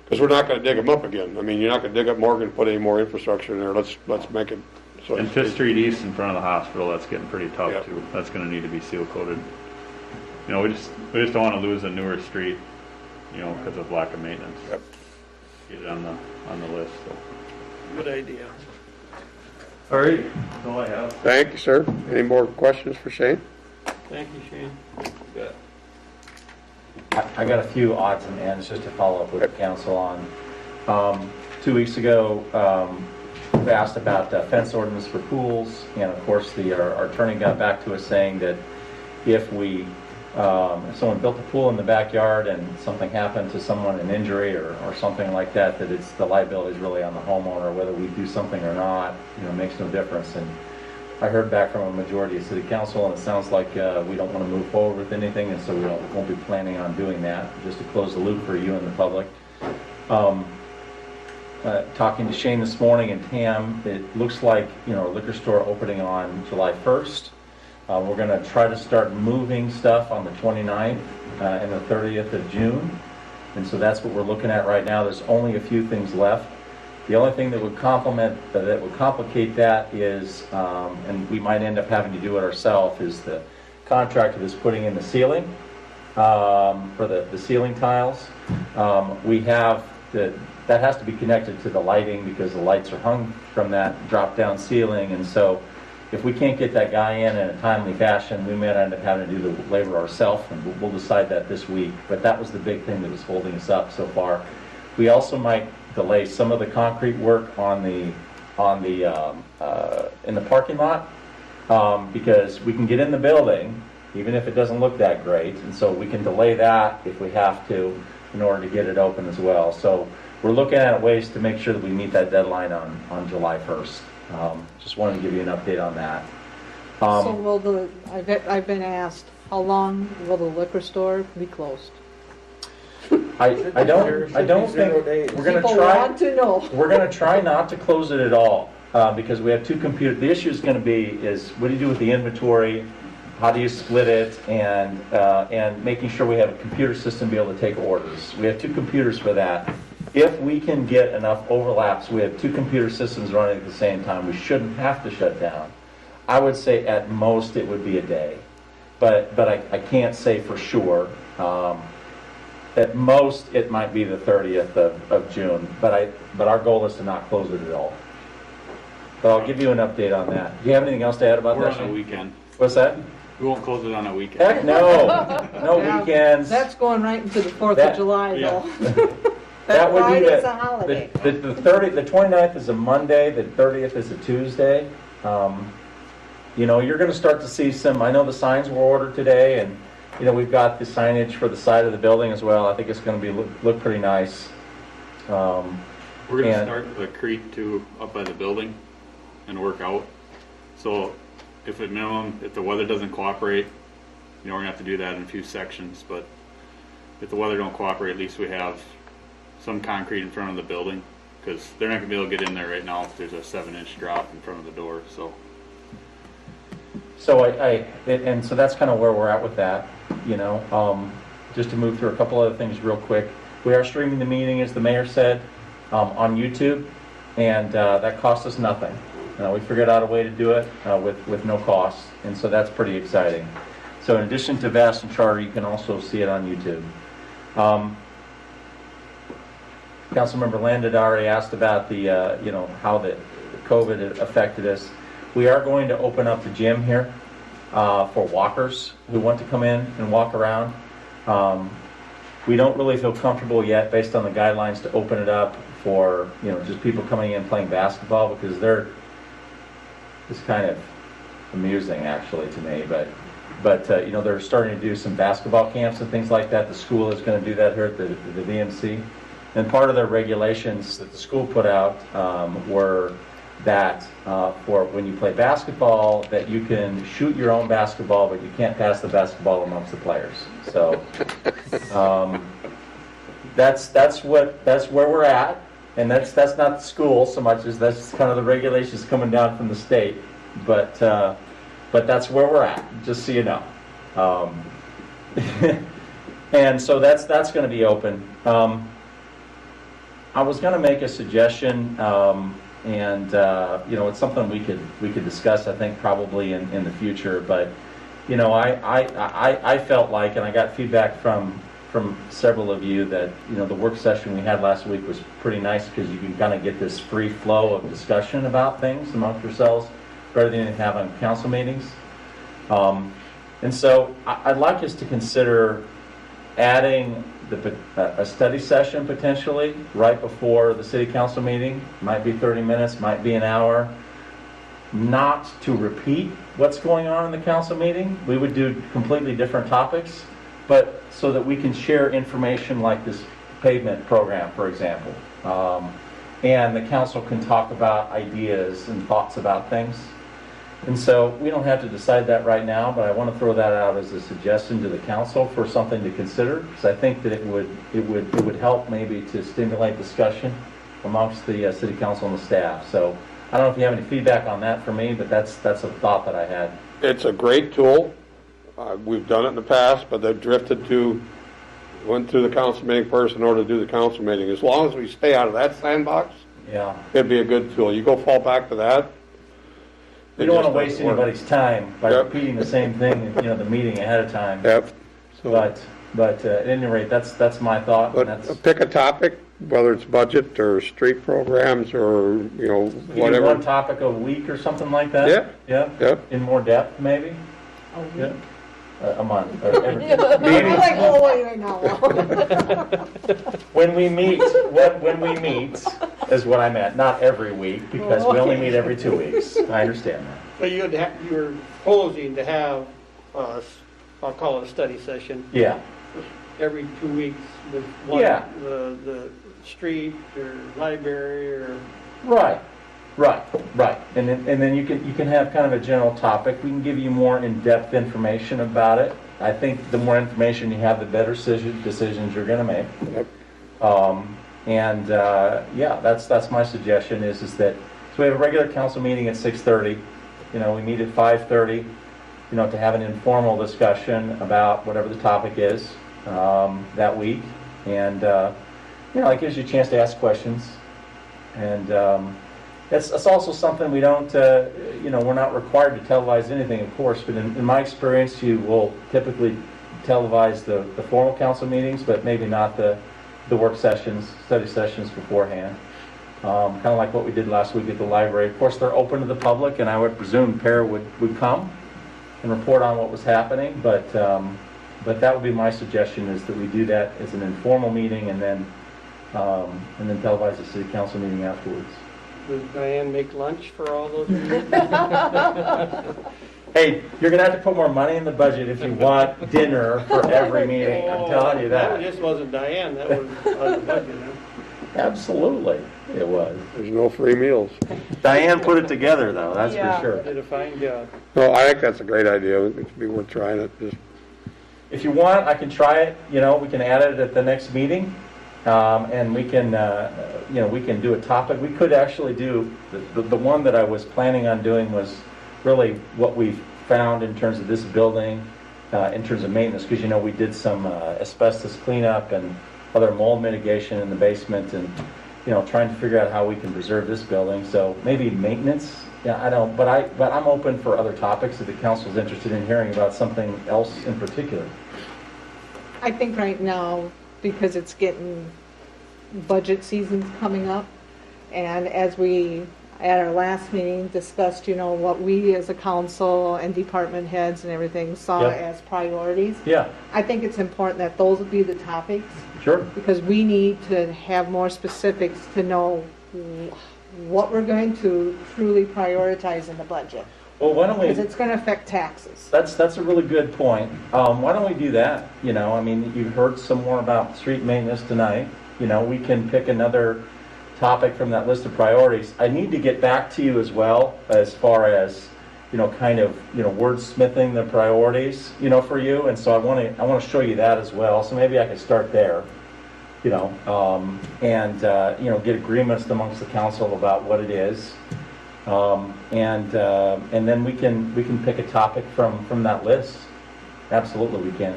because we're not going to dig them up again. I mean, you're not going to dig up Morgan, put any more infrastructure in there. Let's make it. So and 5th Street East in front of the hospital, that's getting pretty tough Yep. too. That's going to need to be seal coated. You know, we just don't want to lose a newer street, you know, because of lack of maintenance. Yep. Get it on the list. So. Good idea. All right, that's all I have. Thank you, sir. Any more questions for Shane? Thank you, Shane. Yeah. I got a few odds and ends just to follow up with the council on. 2 weeks ago, we asked about fence ordinance for pools, and of course our attorney got back to us saying that if someone built a pool in the backyard and something happened to someone, an injury or something like that, that the liability is really on the homeowner. Whether we do something or not, you know, makes no difference. And I heard back from a majority of city council, and it sounds like we don't want to move forward with anything, and so we won't be planning on doing that, just to close the loop for you and the public. Talking to Shane this morning and Tam, it looks like, a liquor store opening on July 1st. We're going to try to start moving stuff on the 29th and the 30th of June. And so that's what we're looking at right now. There's only a few things left. The only thing that would complicate that is, and we might end up having to do it ourselves, is the contractor that's putting in the ceiling for the ceiling tiles. That has to be connected to the lighting because the lights are hung from that drop-down ceiling, and so if we can't get that guy in a timely fashion, we may end up having to do the labor ourselves, and we'll decide that this week. But that was the big thing that was holding us up so far. We also might delay some of the concrete work in the parking lot because we can get in the building even if it doesn't look that great, and so we can delay that if we have to in order to get it open as well. So we're looking at ways to make sure that we meet that deadline on July 1st. Just wanted to give you an update on that. So I've been asked, how long will the liquor store be closed? I don't think we're going to People try. want to know. We're going to try not to close it at all because we have two computers. The issue is going to be is what do you do with the inventory? How do you split it? And making sure we have a computer system to be able to take orders. We have two computers for that. If we can get enough overlaps, we have two computer systems running at the same time, we shouldn't have to shut down. I would say at most it would be a day, but I can't say for sure. At most it might be the 30th of June, but our goal is to not close it at all. But I'll give you an update on that. Do you have anything else to add about We're that? on a weekend. What's that? We won't close it on a weekend. Heck no, no Yeah, weekends. That's going right into the 4th That- of July, yeah. though. That would be Friday's a holiday. the 29th is a Monday, the 30th is a Tuesday. You're going to start to see some, I know the signs were ordered today, and, we've got the signage for the side of the building as well. I think it's going to look pretty nice. We're going to And- start the creek too up by the building and work out. So if at minimum, if the weather doesn't cooperate, we're going to have to do that in a few sections. But if the weather don't cooperate, at least we have some concrete in front of the building because they're not going to be able to get in there right now if there's a 7-inch drop in front of the door. So So that's kind of where we're at with that, just to move through a couple other things real quick. We are streaming the meeting, as the mayor said, on YouTube, and that cost us nothing. We figured out a way to do it with no cost, and so that's pretty exciting. So in addition to Vast and Charter, you can also see it on YouTube. Councilmember Landon already asked about the, how the COVID affected us. We are going to open up the gym here for walkers who want to come in and walk around. We don't really feel comfortable yet, based on the guidelines, to open it up for just people coming in playing basketball because it's kind of amusing actually to me. But they're starting to do some basketball camps and things like that. The school is going to do that here at the VMC. And part of their regulations that the school put out were that for when you play basketball, that you can shoot your own basketball, but you can't pass the basketball amongst the players. So that's where we're at, and that's not the school so much as that's kind of the regulations coming down from the state. But that's where we're at, just so you know. And so that's going to be open. I was going to make a suggestion, and it's something we could discuss, I think, probably in the future. But I felt like, and I got feedback from several of you that the work session we had last week was pretty nice because you can kind of get this free flow of discussion about things amongst yourselves, rather than have on council meetings. And so I'd like us to consider adding a study session potentially right before the city council meeting. Might be 30 minutes, might be an hour. Not to repeat what's going on in the council meeting. We would do completely different topics, but so that we can share information like this pavement program, for example. And the council can talk about ideas and thoughts about things. And so we don't have to decide that right now, but I want to throw that out as a suggestion to the council for something to consider, because I think that it would help maybe to stimulate discussion amongst the city council and the staff. So I don't know if you have any feedback on that for me, but that's a thought that I had. It's a great tool. We've done it in the past, but they've went through the council meeting first in order to do the council meeting. As long as we stay out of that sandbox, Yeah. it'd be a good tool. You go fall back to that. We don't want to waste anybody's time by repeating the same thing, the meeting ahead of time. Yep. So, But at any rate, that's my thought. And that's, but pick a topic, whether it's budget or street programs or, you do whatever. one topic a week or something like that? Yeah. Yeah? Yep. In more depth, maybe? Yeah. A month. Or every, I'm like, oh, wait, now. when we meet is what I meant, not every week, because we only meet every 2 weeks. I understand that. But you're proposing to have, I'll call it a study session, Yeah. every 2 weeks with one, Yeah. the street or library or. Right. And then you can have kind of a general topic. We can give you more in-depth information about it. I think the more information you have, the better decisions you're going to make. Yep. That's my suggestion is that, so we have a regular council meeting at 6:30. We meet at 5:30, to have an informal discussion about whatever the topic is that week. And, it gives you a chance to ask questions. And it's also something we don't, we're not required to televise anything, of course, but in my experience, you will typically televise the formal council meetings, but maybe not the work sessions, study sessions beforehand. Kind of like what we did last week at the library. Of course, they're open to the public, and I would presume Per would come and report on what was happening, but that would be my suggestion, is that we do that as an informal meeting and then televise the city council meeting afterwards. Does Diane make lunch for all those meetings? Hey, you're going to have to put more money in the budget if you want dinner for every meeting. I'm telling you That that. just wasn't Diane, that was on the budget, huh? Absolutely, it was. There's no free meals. Diane put it together, though, that's Yeah. for sure. Did a fine job. No, I think that's a great idea. It'd be worth trying it. Just If you want, I can try it, we can add it at the next meeting, and we can do a topic. We could actually do, the one that I was planning on doing was really what we found in terms of this building, in terms of maintenance, because, we did some asbestos cleanup and other mold mitigation in the basement, and, trying to figure out how we can preserve this building. So maybe maintenance. Yeah, I don't, but I'm open for other topics if the council's interested in hearing about something else in particular. I think right now, because it's getting, budget season's coming up, and as we, at our last meeting, discussed, what we as a council and department heads and everything saw Yep. as priorities. Yeah, I think it's important that those would be the topics, sure. because we need to have more specifics to know what we're going to truly prioritize in the budget, Well, why don't we? because it's going to affect taxes. That's a really good point. Why don't we do that? You've heard some more about street maintenance tonight. We can pick another topic from that list of priorities. I need to get back to you as well as far as, wordsmithing the priorities, for you. And so I want to show you that as well. So maybe I could start there, get agreements amongst the council about what it is. And then we can pick a topic from that list. Absolutely, we can.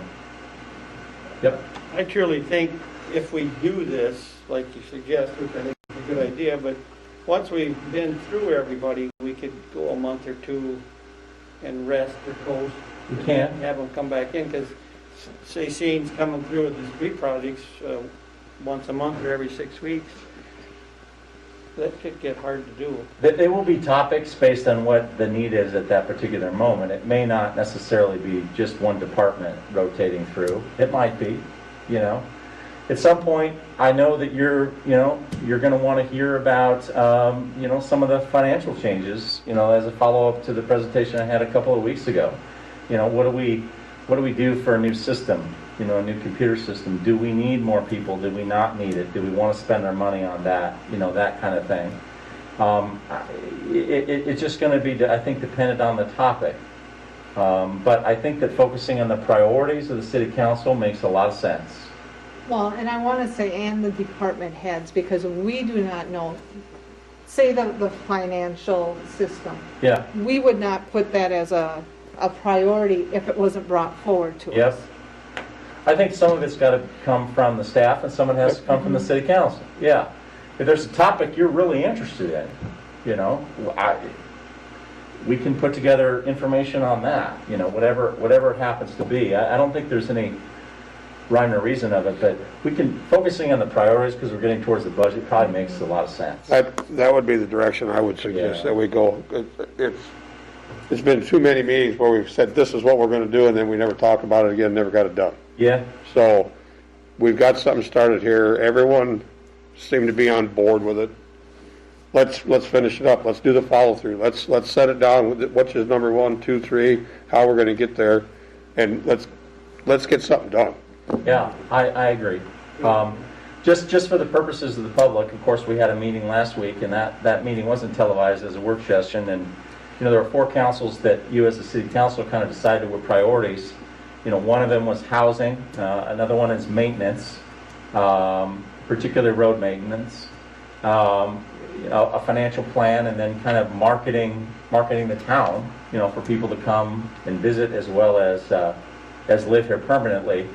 Yep. I truly think if we do this, like you suggest, which I think is a good idea, but once we've been through everybody, we could go a month or two and rest or coast. We can. Have them come back in, because say Shane's coming through with the street projects once a month or every 6 weeks. That could get hard to do. They will be topics based on what the need is at that particular moment. It may not necessarily be just one department rotating through. It might be, At some point, I know that you're going to want to hear about, some of the financial changes, as a follow-up to the presentation I had a couple of weeks ago. What do we do for a new system? A new computer system. Do we need more people? Do we not need it? Do we want to spend our money on that? That kind of thing. It's just going to be, I think, dependent on the topic. But I think that focusing on the priorities of the city council makes a lot of sense. Well, and I want to say, and the department heads, because we do not know, say the financial system. Yeah. We would not put that as a priority if it wasn't brought forward to us. Yep. I think some of it's got to come from the staff and some of it has to come from the city council. Yeah. If there's a topic you're really interested in, you know, we can put together information on that, you know, whatever it happens to be. I don't think there's any rhyme or reason of it, but we can, focusing on the priorities because we're getting towards the budget probably makes a lot of sense. That would be the direction I would suggest Yeah. that we go. It's been too many meetings where we've said this is what we're going to do, and then we never talk about it again, never got it done. Yeah. So we've got something started here. Everyone seemed to be on board with it. Let's finish it up. Let's do the follow through. Let's set it down with which is number 1, 2, 3, how we're going to get there, and let's get something done. Yeah, I agree. Just for the purposes of the public, of course, we had a meeting last week, and that meeting wasn't televised as a work session, and you know there were 4 councils that you as a city council kind of decided were priorities. You know, one of them was housing, another one is maintenance, particularly road maintenance, a financial plan, and then kind of marketing the town, you know, for people to come and visit as well as live here permanently.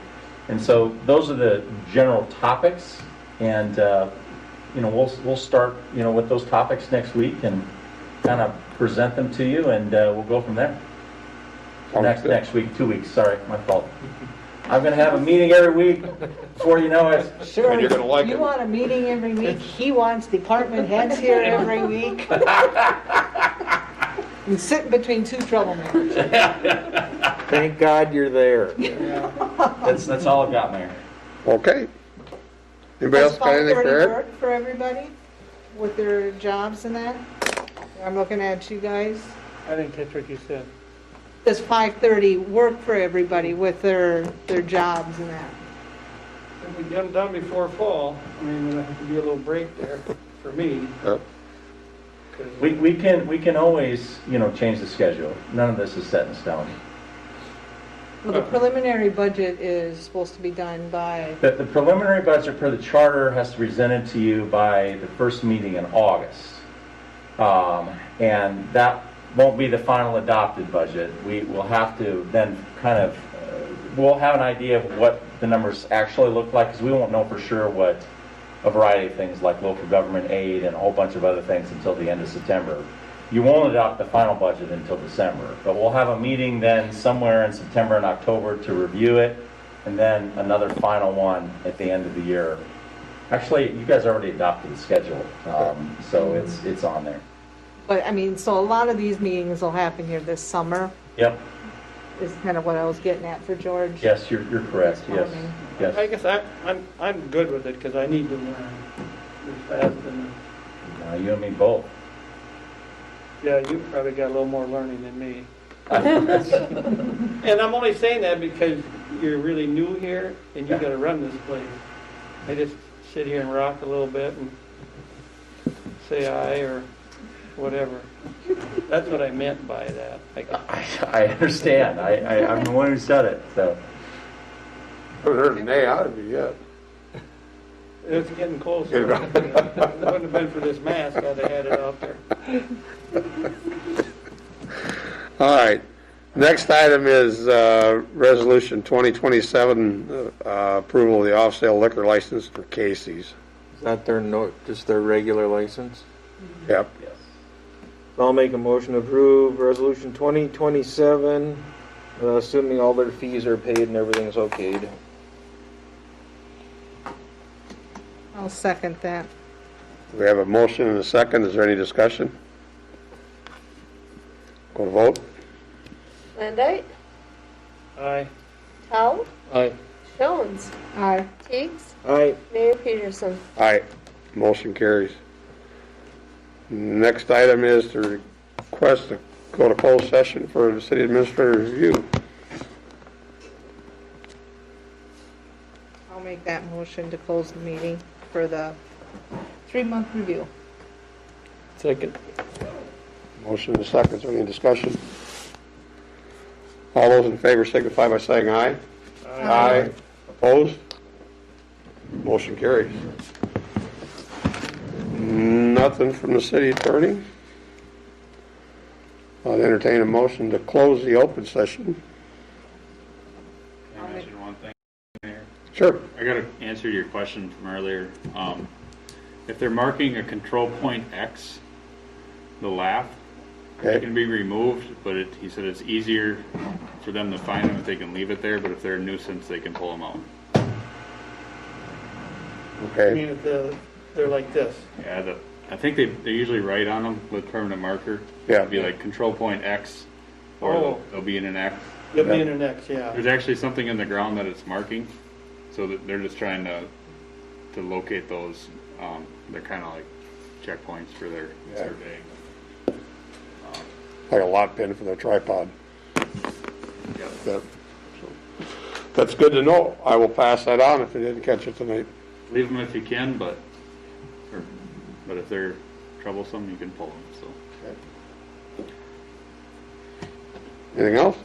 And so those are the general topics, and you know we'll start with those topics next week and kind of present them to you, and we'll go from there. Next week, 2 weeks. Sorry, my fault. I'm going to have a meeting every week before you know it. Sure, And you're gonna like you it. want a meeting every week, he wants department heads here every week. And sitting between 2 troublemakers. Thank God you're there. That's all I've got, Mayor. Okay. Anybody else got anything for Does 5:30 Eric? work for everybody with their jobs and that? I'm looking at you guys. I didn't catch what you said. Does 5:30 work for everybody with their jobs and that? If we get them done before fall, I mean, there'll have to be a little break there for me. Yep. 'Cause We can always change the schedule. None of this is set in stone. Well, the preliminary budget is supposed to be done by, The preliminary budget per the charter has to be presented to you by the first meeting in August. And that won't be the final adopted budget. We will have to then kind of, we'll have an idea of what the numbers actually look like, because we won't know for sure what a variety of things like local government aid and a whole bunch of other things until the end of September. You won't adopt the final budget until December, but we'll have a meeting then somewhere in September and October to review it, and then another final one at the end of the year. Actually, you guys already adopted the schedule, so it's on there. but I mean, so a lot of these meetings will happen here this summer, Yep. is kind of what I was getting at for George. Yes, you're correct. Yes. I Yes. guess I'm good with it because I need to learn as fast and, You and me both. yeah, you probably got a little more learning than me. And I'm only saying that because you're really new here and you gotta run this place. I just sit here and rock a little bit and say aye or whatever. That's what I meant by that. I understand. I'm the one who said it. So I haven't heard a nay out of you yet. It's getting closer. If it wouldn't have been for this mask, I'd have had it out there. All right. Next item is Resolution 2027, approval of the off-sale liquor license for Casey's. Is that just their regular license? Yep. yes. I'll make a motion to approve resolution 2027, assuming all their fees are paid and everything's okayed. I'll second that. We have a motion and a second. Is there any discussion? Go to vote. Landite, Aye. Towle, Aye. Jones, Aye. Teagues, Aye. Mayor Peterson. Aye. Motion carries. Next item is to request to go to closed session for the city administrator's review. I'll make that motion to close the meeting for the 3-month review. Second. Motion and second, is there any discussion? All those in favor signify by saying aye. Aye. Opposed? Motion carries. Nothing from the city attorney. I'll entertain a motion to close the open session. Can I mention one thing, Mayor? Sure. I got to answer your question from earlier. If they're marking a control point X, the laugh, it Okay. can be removed, but he said it's easier for them to find them if they can leave it there, but if they're a nuisance, they can pull them out. I Okay. mean, if they're like this. Yeah, I think they usually write on them with permanent marker. Yeah. It'd be like control point X, or Oh. they'll be in an X. You'll be in the next, yeah. There's actually something in the ground that it's marking, so that they're just trying to locate those. They're kind of like checkpoints for their surveying. Like a lock pin for the tripod. Yeah. That- so, That's good to know. I will pass that on if you didn't catch it tonight. Leave them if you can, but if they're troublesome, you can pull them. So. Anything else?